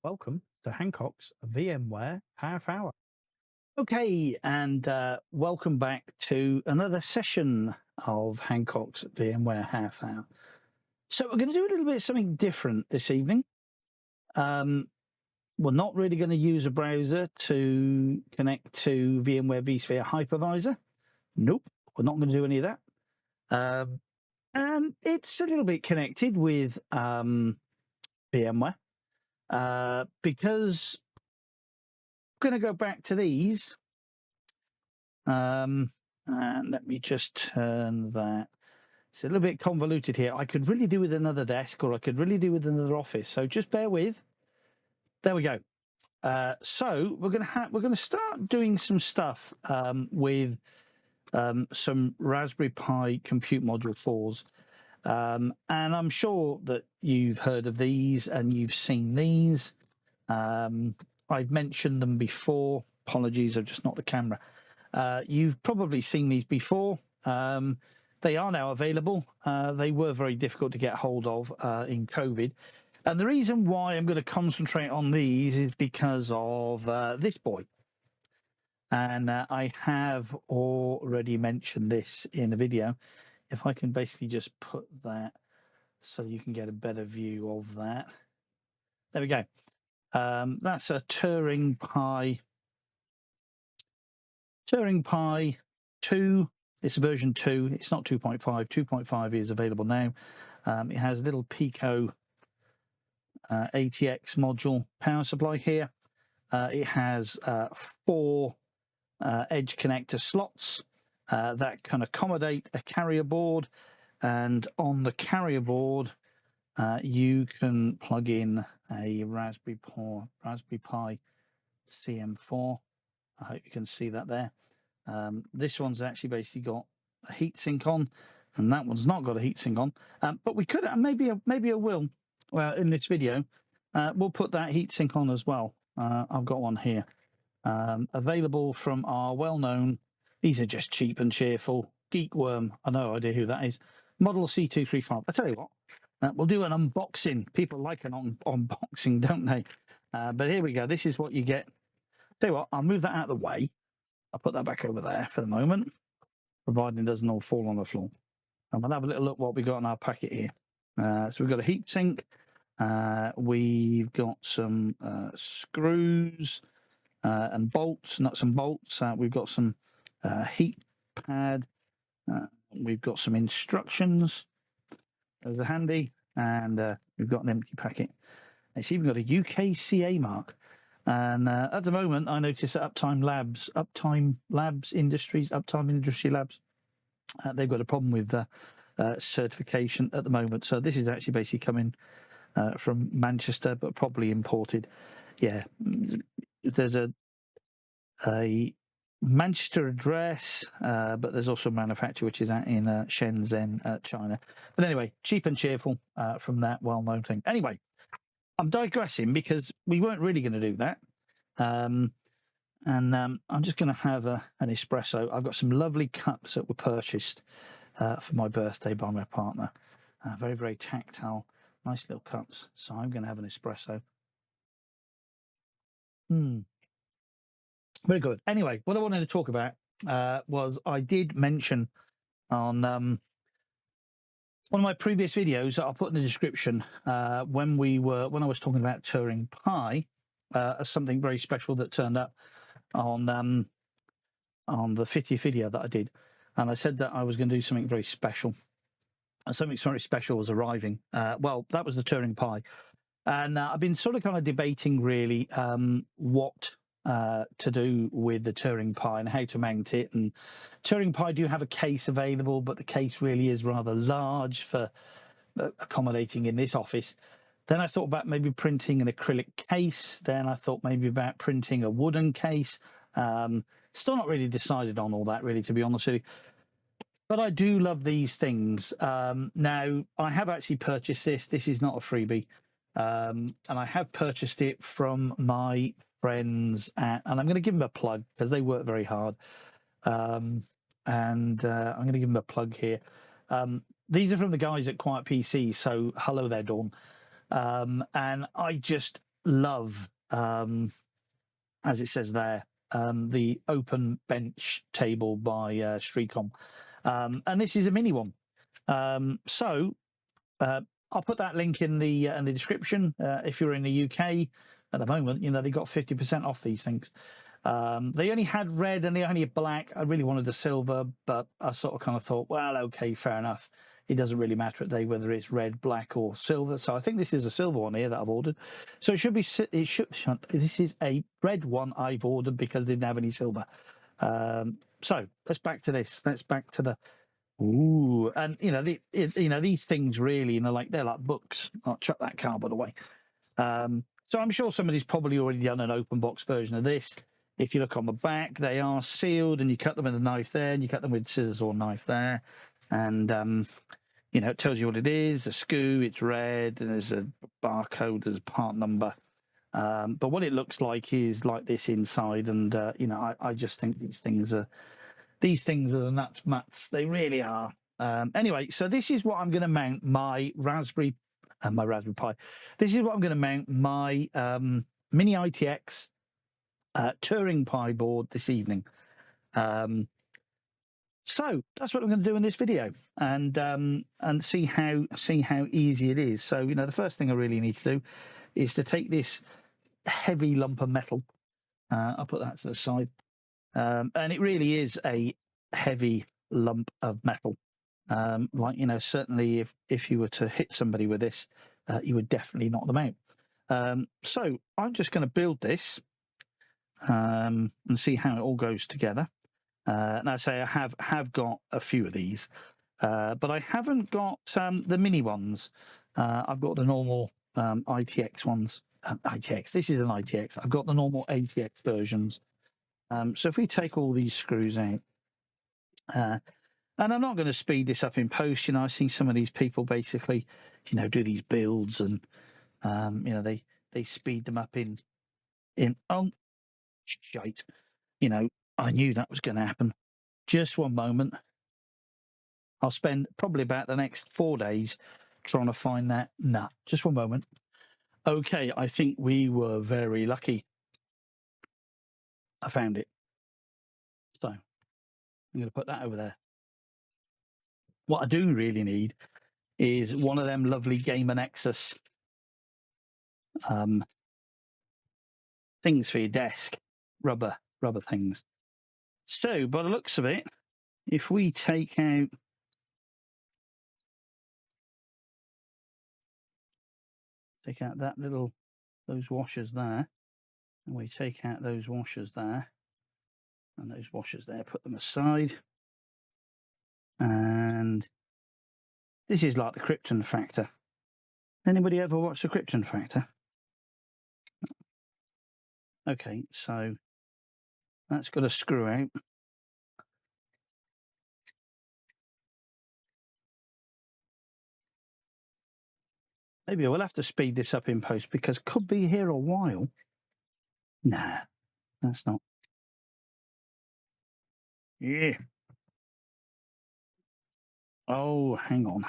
Welcome to Hancock's VMware Half Hour. Okay, and welcome back to another session of Hancock's VMware Half Hour. So we're going to do a little bit of something different this evening. We're not really going to use a browser to connect to VMware vSphere Hypervisor. Nope, we're not going to do any of that. And it's a little bit connected with VMware because I'm going to go back to these. And let me just turn that. It's a little bit convoluted here. I could really do with another desk, or I could really do with another office. So just bear with. There we go. So we're going to start doing some stuff with some Raspberry Pi Compute Module 4s. And I'm sure that you've heard of these and you've seen these. I've mentioned them before. Apologies, I've just knocked the camera. You've probably seen these before. They are now available. They were very difficult to get hold of in COVID. And the reason why I'm going to concentrate on these is because of this boy. And I have already mentioned this in the video. If I can basically just put that so you can get a better view of that. There we go. That's a Turing Pi 2. It's version 2. It's not 2.5. 2.5 is available now. It has a little Pico ATX module power supply here. It has 4 edge connector slots that can accommodate a carrier board. And on the carrier board, you can plug in a Raspberry Pi CM4. I hope you can see that there. This one's actually basically got a heatsink on, and that one's not got a heatsink on. But we could, maybe I will, in this video, we'll put that heatsink on as well. I've got one here, available from our well-known. These are just cheap and cheerful. Geekworm. I no idea who that is. Model C235. I tell you what, we'll do an unboxing. People like an unboxing, don't they? But here we go. This is what you get. Tell you what, I'll move that out of the way. I'll put that back over there for the moment, providing it doesn't all fall on the floor. And we'll have a little look what we got in our packet here. So we've got a heat sink. We've got some screws and bolts, nuts and bolts. We've got some heat pad. We've got some instructions. Those are handy. And we've got an empty packet. It's even got a UKCA mark. And at the moment, I notice that Uptime Industry Labs, they've got a problem with certification at the moment. So this is actually basically coming from Manchester, but probably imported. Yeah, there's a Manchester address, but there's also a manufacturer which is out in Shenzhen, China. But anyway, cheap and cheerful from that well-known thing. Anyway, I'm digressing because we weren't really going to do that. I'm just going to have an espresso. I've got some lovely cups that were purchased for my birthday by my partner. Very, very tactile, nice little cups. So I'm going to have an espresso. Very good. Anyway, what I wanted to talk about was I did mention on one of my previous videos that I'll put in the description when I was talking about Turing Pi as something very special that turned up on the 50th video that I did, and I said that I was going to do something very special, and something very special was arriving. Well, that was the Turing Pi, and I've been sort of kind of debating really what to do with the Turing Pi and how to mount it. And Turing Pi do have a case available, but the case really is rather large for accommodating in this office. Then I thought about maybe printing an acrylic case. Then I thought maybe about printing a wooden case. Still not really decided on all that, really, to be honest with you. But I do love these things. Now, I have actually purchased this. This is not a freebie. And I have purchased it from my friends and I'm going to give them a plug because they work very hard. I'm going to give them a plug here. These are from the guys at Quiet PC. So hello there, Dawn. And I just love, as it says there, the open bench table by Streacom, and this is a mini one. So I'll put that link in the description. If you're in the UK at the moment, you know they got 50% off these things. They only had red and they only had black. I really wanted the silver, but I sort of kind of thought, well, okay, fair enough. It doesn't really matter today whether it's red, black, or silver. So I think this is a silver one here that I've ordered. So it should be. It should. This is a red one I've ordered because they didn't have any silver. So let's back to this. Let's back to the. Ooh, and you know, these things really, you know, like they're like books. I'll chuck that cardboard away. So I'm sure somebody's probably already done an open box version of this. If you look on the back, they are sealed, and you cut them with a knife there, and you cut them with scissors or knife there, and you know, it tells you what it is. A SKU, it's red, and there's a barcode, there's a part number. But what it looks like is like this inside, and you know, I just think these things are the nuts. They really are. Anyway, so this is what I'm going to mount my Raspberry Pi. This is what I'm going to mount my mini ITX Turing Pi board this evening. So that's what I'm going to do in this video, and see how easy it is. So you know, the first thing I really need to do is to take this heavy lump of metal. I'll put that to the side, and it really is a heavy lump of metal. Like, you know, certainly if you were to hit somebody with this, you would definitely knock them out. So I'm just going to build this and see how it all goes together. And I say I have got a few of these, but I haven't got the mini ones. I've got the normal ITX ones. ITX. This is an ITX. I've got the normal ATX versions. So if we take all these screws out, and I'm not going to speed this up in post. You know, I see some of these people basically, you know, do these builds, and you know, they speed them up in oh shite. You know, I knew that was going to happen. Just one moment. I'll spend probably about the next 4 days trying to find that. Nah, just one moment. Okay, I think we were very lucky. I found it. So I'm going to put that over there. What I do really need is one of them lovely Gamer Nexus things for your desk, rubber things. So by the looks of it, if we take out that those washers there, and we take out those washers there and those washers there, put them aside, and this is like the Krypton factor. Anybody ever watch the Krypton factor? Okay, so that's got a screw out. Maybe I will have to speed this up in post because could be here a while. Nah, that's not. Yeah. Oh, hang on.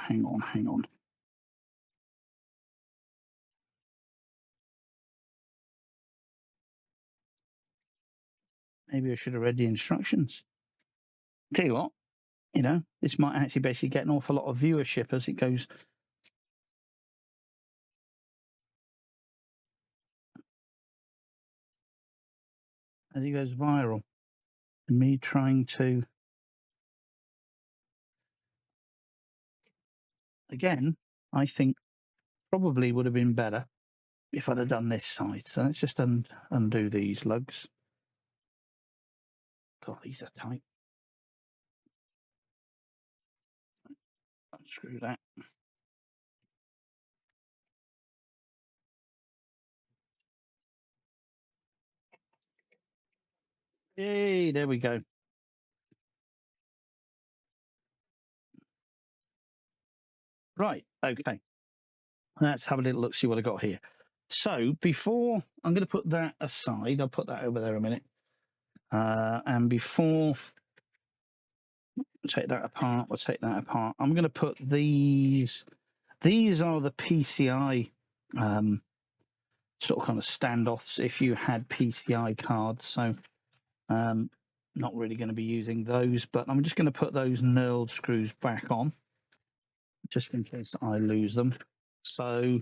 Maybe I should have read the instructions. Tell you what, you know, this might actually basically get an awful lot of viewership as it goes. As it goes viral. Me trying to. Again, I think probably would have been better if I'd have done this side. So let's just undo these lugs. God, these are tight. Unscrew that. Yay, there we go. Right, okay. Let's have a little look, see what I got here. So before, I'm going to put that aside. I'll put that over there a minute. And before take that apart, we'll take that apart. I'm going to put these. These are the PCI sort of kind of standoffs if you had PCI cards. So not really going to be using those, but I'm just going to put those knurled screws back on just in case I lose them. So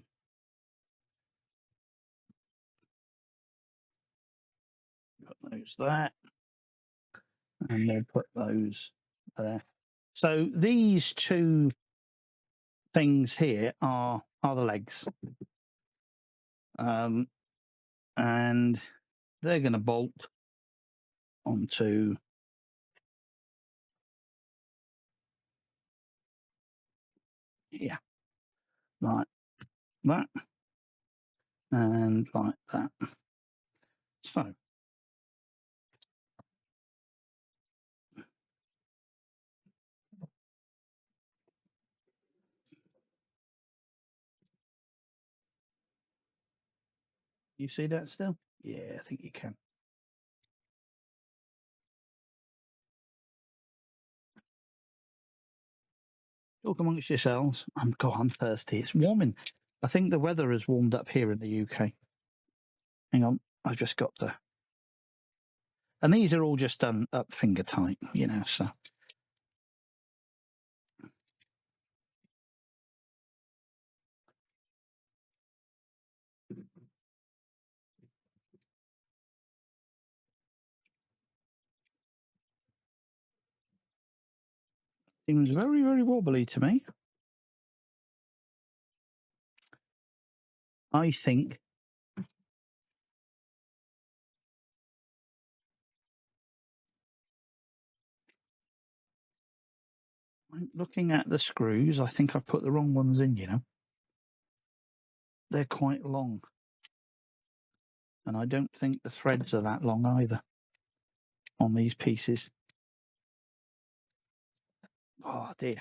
put those there, and then put those there. So these two things here are the legs, and they're going to bolt onto here, like that, and like that. So you see that still? Yeah, I think you can. Talk amongst yourselves. I'm thirsty. It's warming. I think the weather has warmed up here in the UK. Hang on, I've just got to. And these are all just done up finger tight, you know, so. Seems very, very wobbly to me. I think looking at the screws, I think I've put the wrong ones in, you know. They're quite long. And I don't think the threads are that long either on these pieces. Oh, dear.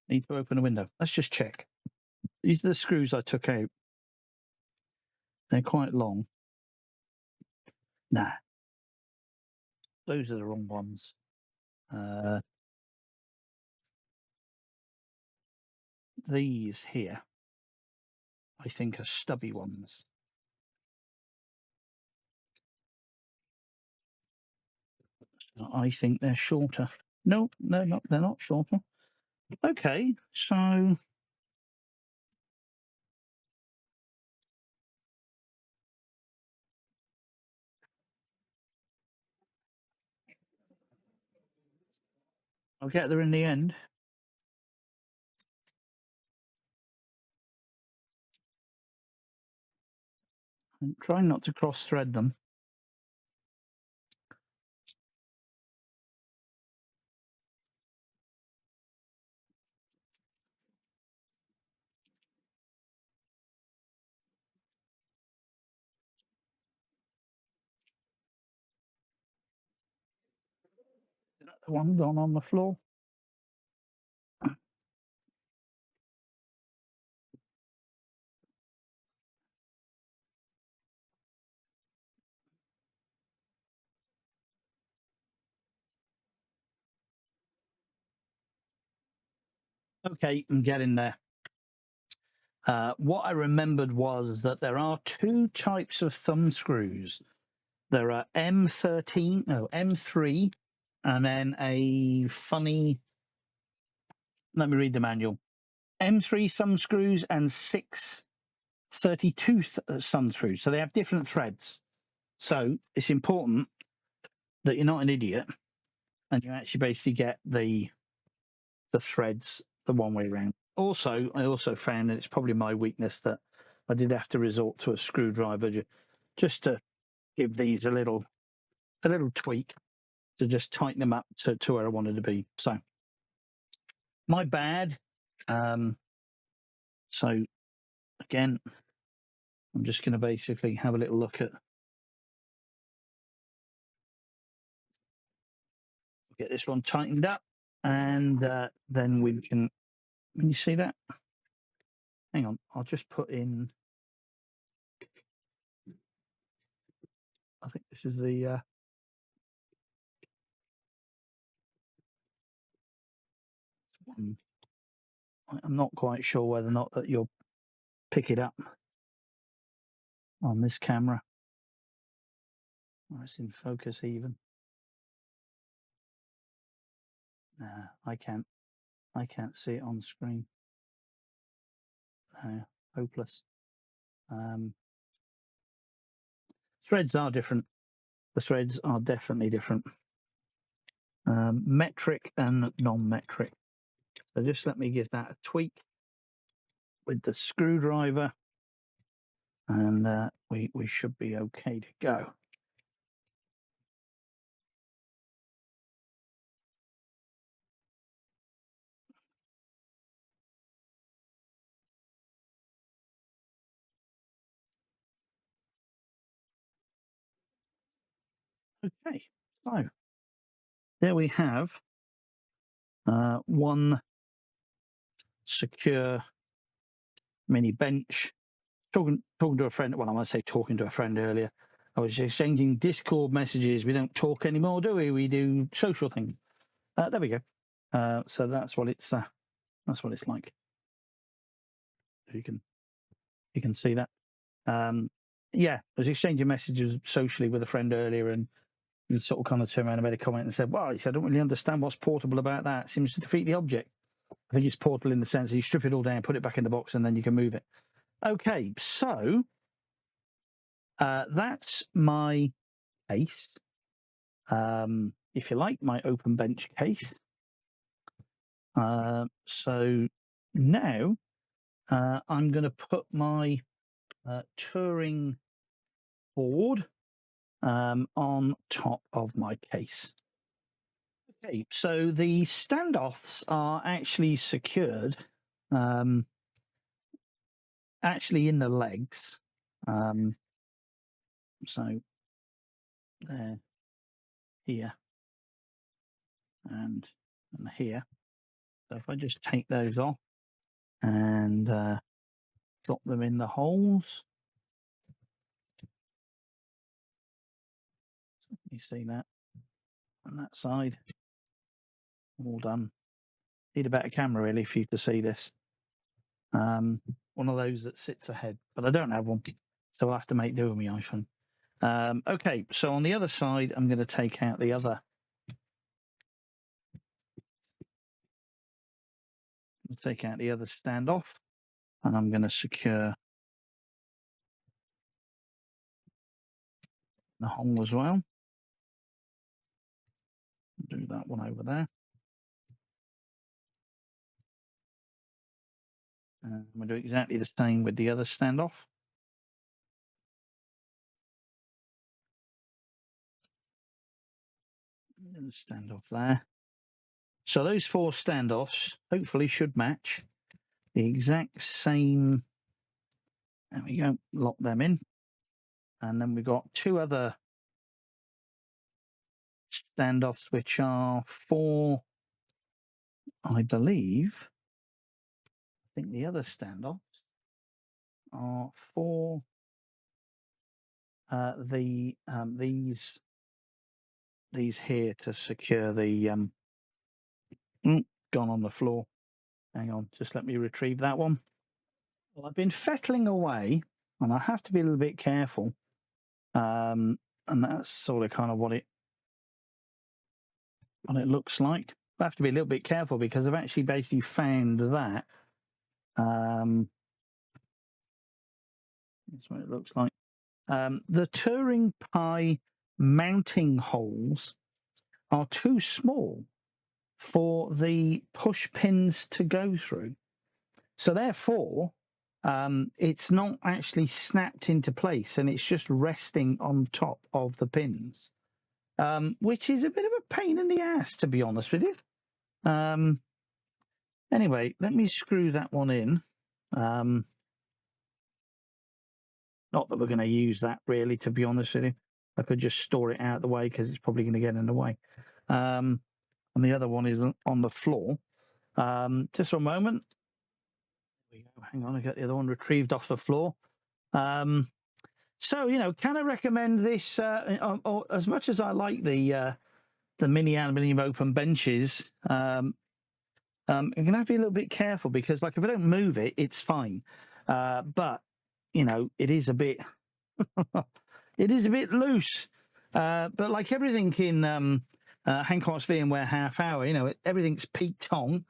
Need to open a window. Let's just check. These are the screws I took out. They're quite long. Nah. Those are the wrong ones. These here, I think, are stubby ones. I think they're shorter. No, they're not shorter. Okay, so I'll get there in the end. I'm trying not to cross thread them. The one gone on the floor. Okay, I'm getting there. What I remembered was that there are two types of thumb screws. There are M3, and then a funny, let me read the manual. M3 thumb screws and 632 thumb screws. So they have different threads. So it's important that you're not an idiot and you actually basically get the threads the one way around. Also, I also found that it's probably my weakness that I did have to resort to a screwdriver just to give these a little tweak to just tighten them up to where I wanted to be. So my bad. So again, I'm just going to basically have a little look at, get this one tightened up, and then we can you see that? Hang on, I'll just put in, I think this is the one. I'm not quite sure whether or not that you'll pick it up. on this camera. Oh, it's in focus even. Nah, I can't see it on screen. No, hopeless. Threads are different. The threads are definitely different. Metric and non-metric. So just let me give that a tweak with the screwdriver, and we should be okay to go. Okay, so there we have one secure mini bench. Talking to a friend. Well, I want to say talking to a friend earlier. I was exchanging Discord messages. We don't talk anymore, do we? We do social things. There we go. So that's what it's like. You can see that. Yeah, I was exchanging messages socially with a friend earlier, and he sort of kind of turned around and made a comment and said, "Well, he said, I don't really understand what's portable about that. It seems to defeat the object." I think it's portable in the sense that you strip it all down, put it back in the box, and then you can move it. Okay, so that's my case. If you like, my open bench case. So now I'm going to put my Turing board on top of my case. Okay, so the standoffs are actually secured actually in the legs. So there, here, and here. So if I just take those off and drop them in the holes. You see that on that side, all done. Need a better camera really for you to see this. One of those that sits ahead, but I don't have one, so I'll have to make do with my iPhone. Okay, so on the other side, I'm going to take out the other. Take out the other standoff, and I'm going to secure the hole as well. Do that one over there. And we'll do exactly the same with the other standoff. And standoff there. So those 4 standoffs hopefully should match the exact same. There we go. Lock them in. And then we've got 2 other standoffs, which are for, I believe, I think the other standoffs are for these here to secure the gone on the floor. Hang on, just let me retrieve that one. Well, I've been fettling away, and I have to be a little bit careful. And that's sort of kind of what it looks like. I have to be a little bit careful because I've actually basically found that. That's what it looks like. The Turing Pi mounting holes are too small for the push pins to go through. So therefore, it's not actually snapped into place, and it's just resting on top of the pins, which is a bit of a pain in the ass, to be honest with you. Anyway, let me screw that one in. Not that we're going to use that really, to be honest with you. I could just store it out of the way because it's probably going to get in the way. And the other one is on the floor. Just for a moment. Hang on, I got the other one retrieved off the floor. So, you know, can I recommend this? Or as much as I like the mini aluminium open benches, I'm going to have to be a little bit careful because, like, if I don't move it, it's fine. But, you know, it is a bit It is a bit loose, but like everything in Hancock's VMware half hour, you know, everything's peaked on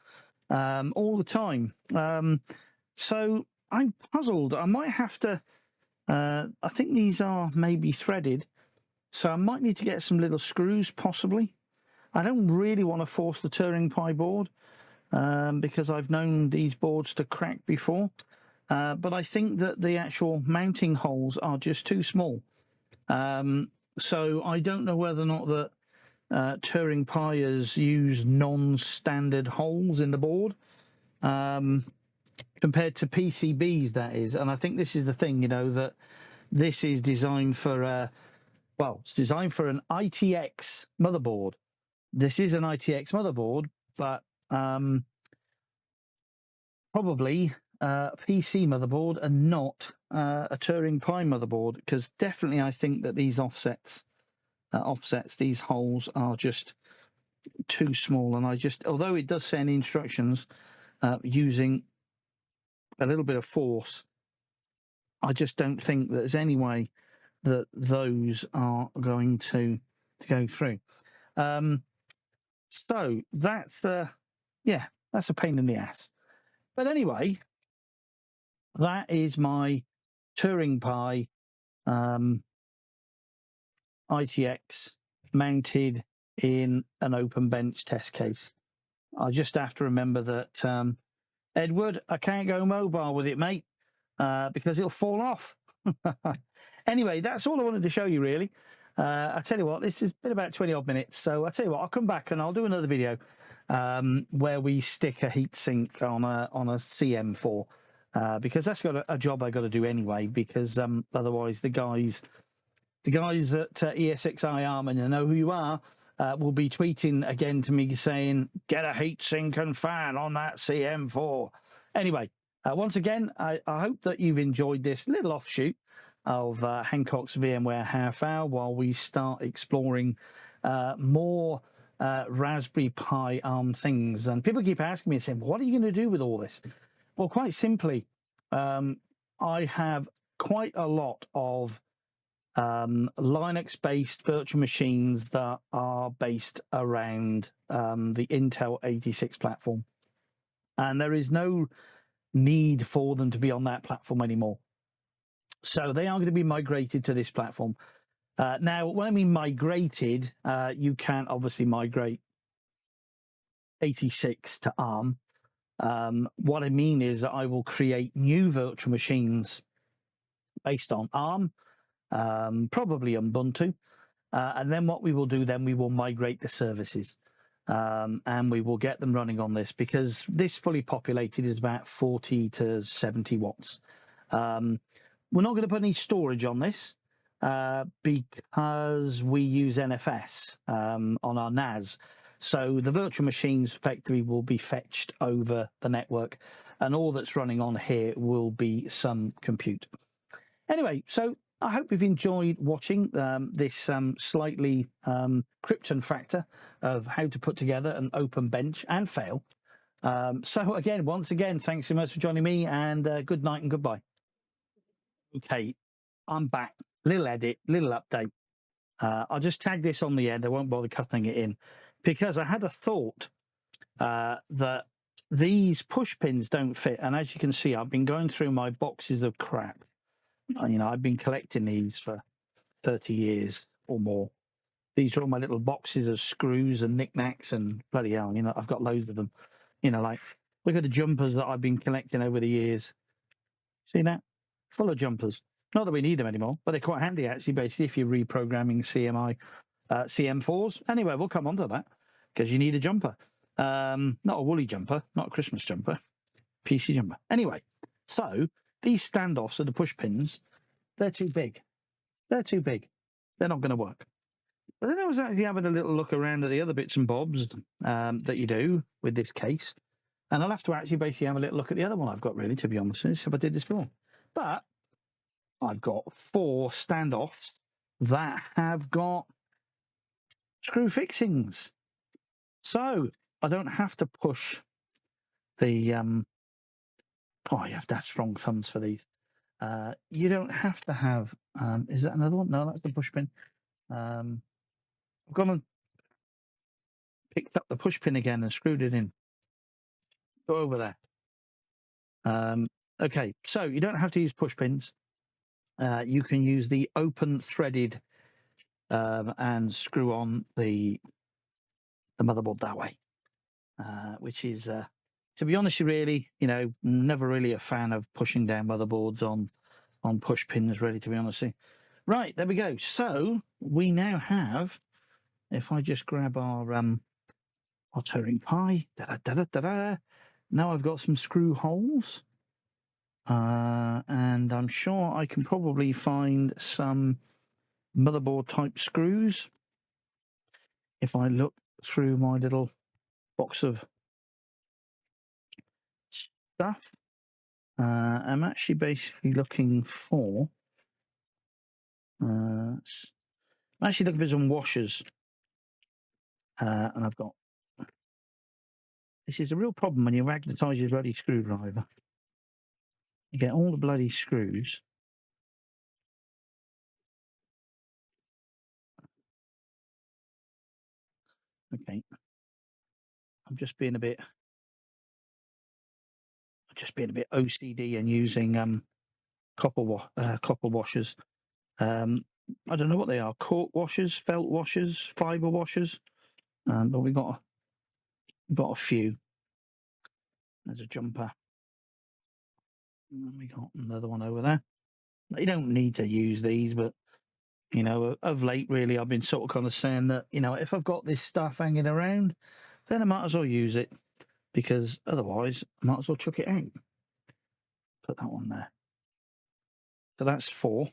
all the time. So I'm puzzled. I might have to, I think these are maybe threaded, so I might need to get some little screws possibly. I don't really want to force the Turing Pi board because I've known these boards to crack before. But I think that the actual mounting holes are just too small. So I don't know whether or not that Turing Pi has used non-standard holes in the board compared to PCBs, that is. And I think this is the thing, you know, that this is designed for, well, it's designed for an ITX motherboard. This is an ITX motherboard, but probably a PC motherboard and not a Turing Pi motherboard, because definitely I think that these offsets, these holes are just too small. And I just, although it does say in the instructions using a little bit of force, I just don't think that there's any way that those are going to go through. So that's yeah, that's a pain in the ass. But anyway, that is my Turing Pi ITX mounted in an open bench test case. I just have to remember that, Edward, I can't go mobile with it, mate, because it'll fall off. Anyway, that's all I wanted to show you, really. I tell you what, this has been about 20 odd minutes, so I tell you what, I'll come back and I'll do another video where we stick a heatsink on a CM4, because that's got a job I got to do anyway, because otherwise the guys at ESXi ARM, and you know who you are, will be tweeting again to me saying, get a heatsink and fan on that CM4. Anyway, once again, I hope that you've enjoyed this little offshoot of Hancock's VMware half hour while we start exploring more Raspberry Pi ARM things. And people keep asking me and saying, what are you going to do with all this? Well, quite simply, I have quite a lot of Linux-based virtual machines that are based around the Intel 86 platform. And there is no need for them to be on that platform anymore. So they are going to be migrated to this platform. Now, when I mean migrated, you can't obviously migrate 86 to ARM. What I mean is that I will create new virtual machines based on ARM, probably Ubuntu. And then what we will do, then we will migrate the services. And we will get them running on this, because this fully populated is about 40 to 70 watts. We're not going to put any storage on this because we use NFS on our NAS. So the virtual machines effectively will be fetched over the network, and all that's running on here will be some compute. Anyway, so I hope you've enjoyed watching this slightly Krypton factor of how to put together an open bench and fail. So again, once again, thanks so much for joining me, and good night and goodbye. Okay, I'm back. Little edit, little update. I'll just tag this on the end. I won't bother cutting it in, because I had a thought that these push pins don't fit. And as you can see, I've been going through my boxes of crap. You know, I've been collecting these for 30 years or more. These are all my little boxes of screws and knickknacks, and bloody hell, you know, I've got loads of them. You know, like, look at the jumpers that I've been collecting over the years. See that? Full of jumpers. Not that we need them anymore, but they're quite handy, actually, basically, if you're reprogramming CM4s. Anyway, we'll come on to that, because you need a jumper. Not a woolly jumper, not a Christmas jumper, PC jumper. Anyway, so these standoffs of the push pins, they're too big. They're too big. They're not going to work. But then I was actually having a little look around at the other bits and bobs that you do with this case. And I'll have to actually basically have a little look at the other one I've got, really, to be honest, if I did this before. But I've got 4 standoffs that have got screw fixings. So I don't have to push the... oh, you have to have strong thumbs for these. You don't have to have. Is that another one? No, that's the push pin. I've gone and picked up the push pin again and screwed it in. Go over there. Okay, so you don't have to use push pins. You can use the open threaded and screw on the motherboard that way, which is, to be honest, really, never really a fan of pushing down motherboards on push pins, really, to be honest. Right, there we go. So we now have, if I just grab our Turing Pi, now I've got some screw holes. And I'm sure I can probably find some motherboard type screws if I look through my little box of stuff. I'm actually basically looking for I'm actually looking for some washers, and I've got, this is a real problem when you magnetize your bloody screwdriver. You get all the bloody screws. Okay, I'm just being a bit OCD and using copper washers. I don't know what they are. Cork washers, felt washers, fiber washers. But we've got a few. There's a jumper. And we got another one over there. You don't need to use these, but of late, really, I've been sort of kind of saying that, if I've got this stuff hanging around, then I might as well use it, because otherwise I might as well chuck it out. Put that one there. So that's 4.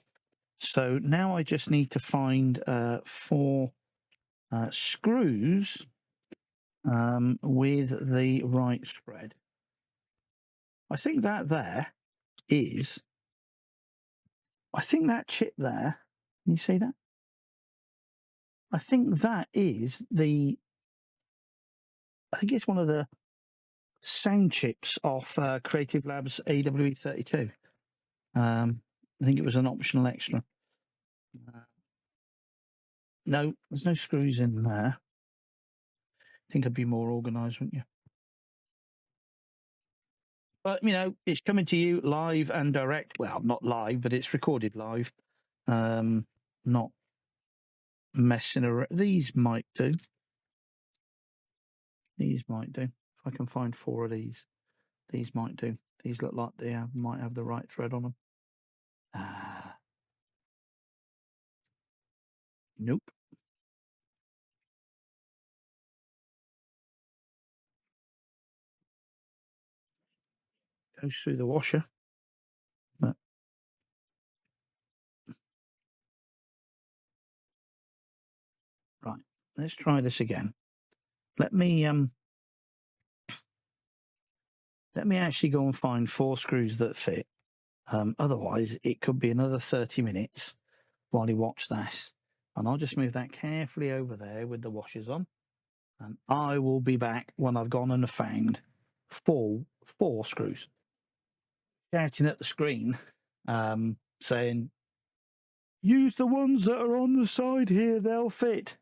So now I just need to find 4 screws with the right spread. I think that there is, I think that chip there, can you see that? I think that is I think it's one of the sound chips off Creative Labs AWE32. I think it was an optional extra. No, there's no screws in there. I think I'd be more organised, wouldn't you? But, it's coming to you live and direct. Well, not live, but it's recorded live. Not messing around. These might do. These might do. If I can find 4 of these might do. These look like they might have the right thread on them. Nope. Goes through the washer. But right, let's try this again. Let me actually go and find 4 screws that fit. Otherwise, it could be another 30 minutes while you watch that. And I'll just move that carefully over there with the washers on. And I will be back when I've gone and found 4 screws. Shouting at the screen, saying, use the ones that are on the side here, they'll fit.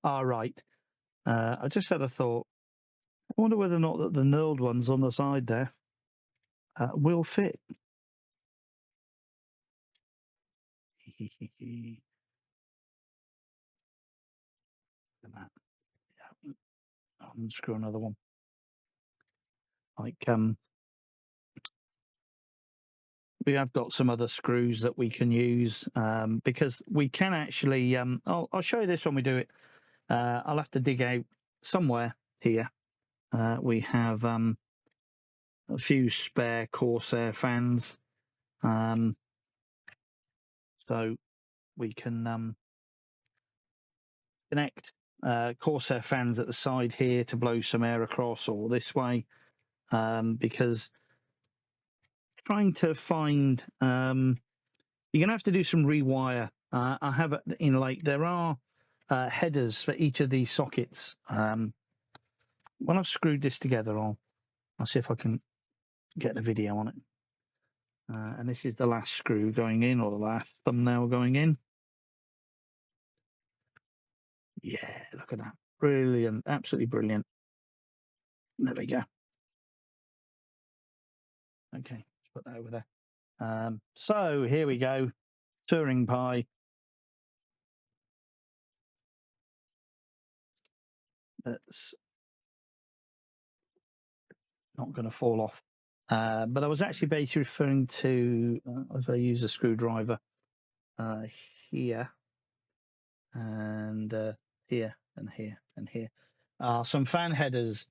All right. I just had a thought. I wonder whether or not that the knurled ones on the side there will fit. I'll unscrew another one. Like, we have got some other screws that we can use because we can actually, I'll show you this when we do it. I'll have to dig out somewhere here. We have a few spare Corsair fans. So we can connect Corsair fans at the side here to blow some air across, or this way, because trying to find, you're gonna have to do some rewire. I have it in, like, there are headers for each of these sockets. When I've screwed this together, I'll see if I can get the video on it. And this is the last screw going in, or the last thumbnail going in. Yeah, look at that. Brilliant. Absolutely brilliant. There we go. Okay, let's put that over there. So here we go. Turing Pi. That's not going to fall off. But I was actually basically referring to, if I use a screwdriver here, and here, and here, and here, some fan headers,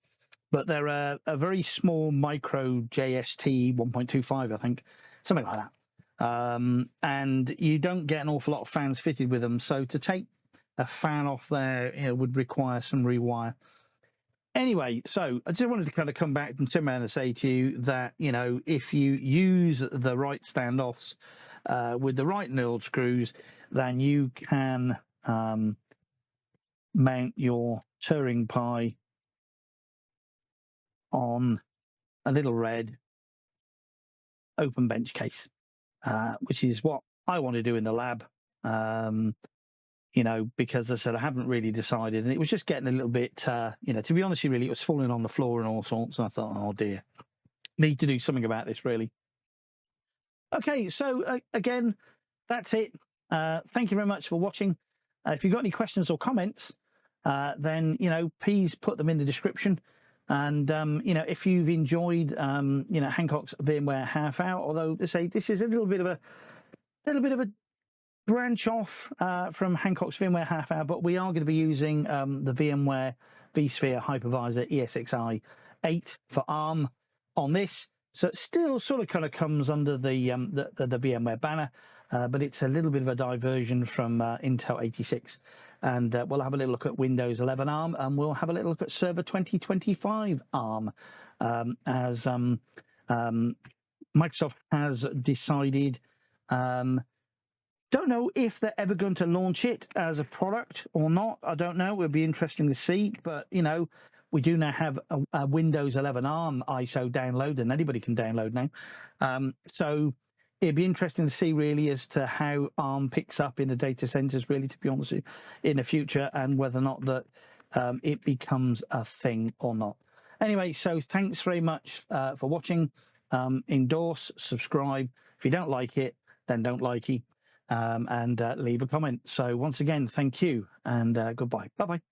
but they're a very small micro JST 1.25, I think, something like that. And you don't get an awful lot of fans fitted with them. So to take a fan off there, would require some rewire. Anyway, so I just wanted to kind of come back and turn around and say to you that, if you use the right standoffs with the right knurled screws, then you can mount your Turing Pi on a little red open bench case, which is what I want to do in the lab. Because as I said, I haven't really decided, and it was just getting a little bit, to be honest, really, it was falling on the floor and all sorts. And I thought, oh dear, need to do something about this, really. Okay, so again, that's it. Thank you very much for watching. If you've got any questions or comments, then please put them in the description. And if you've enjoyed, Hancock's VMware half hour, although to say this is a little bit of a branch off from Hancock's VMware half hour, but we are going to be using the VMware vSphere hypervisor ESXi 8 for ARM on this. So it still sort of kind of comes under the VMware banner, but it's a little bit of a diversion from Intel 86. And we'll have a little look at Windows 11 ARM, and we'll have a little look at Server 2025 ARM, as Microsoft has decided. Don't know if they're ever going to launch it as a product or not. I don't know. It'll be interesting to see. But, we do now have a Windows 11 ARM ISO download, and anybody can download now. So it'd be interesting to see, really, as to how ARM picks up in the data centers, really, to be honest with you, in the future, and whether or not that it becomes a thing or not. Anyway, so thanks very much for watching. Endorse, subscribe. If you don't like it, then don't like it. And leave a comment. So once again, thank you, and goodbye. Bye-bye.